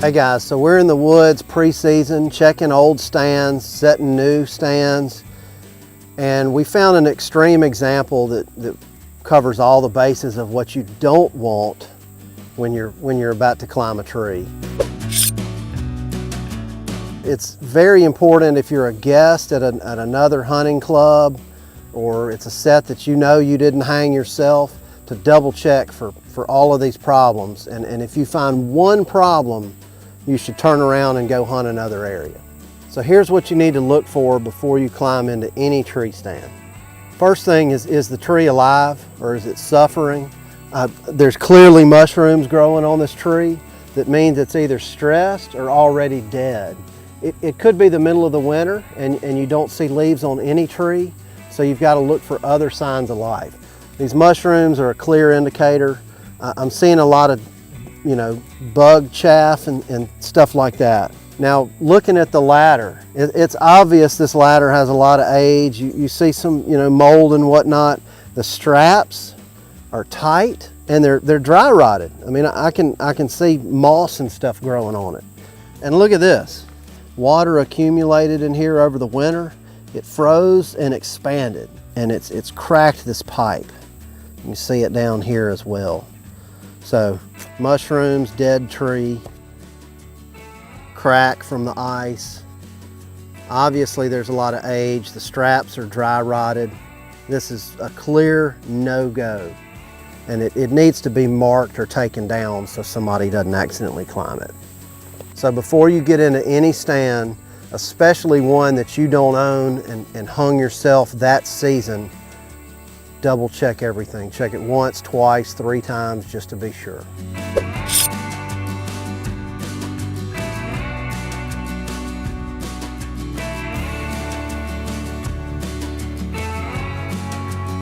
Hey guys, so we're in the woods pre-season, checking old stands, setting new stands, and we found an extreme example that covers all the bases of what you don't want when you're about to climb a tree. It's very important if you're a guest at another hunting club, or it's a set that you know you didn't hang yourself, to double check for all of these problems. And if you find one problem, you should turn around and go hunt another area. So here's what you need to look for before you climb into any tree stand. First thing is the tree alive, or is it suffering? There's clearly mushrooms growing on this tree. That means it's either stressed or already dead. It could be the middle of the winter and you don't see leaves on any tree, so you've got to look for other signs of life. These mushrooms are a clear indicator. I'm seeing a lot of bug chaff and stuff like that. Now, looking at the ladder, it's obvious this ladder has a lot of age. You see some mold and whatnot. The straps are tight and they're dry rotted. I mean, I can see moss and stuff growing on it. And look at this. Water accumulated in here over the winter. It froze and expanded, and it's cracked this pipe. You see it down here as well. So mushrooms, dead tree, crack from the ice. Obviously there's a lot of age. The straps are dry rotted. This is a clear no-go, and it needs to be marked or taken down so somebody doesn't accidentally climb it. So before you get into any stand, especially one that you don't own and hung yourself that season, double check everything. Check it once, twice, 3 times just to be sure.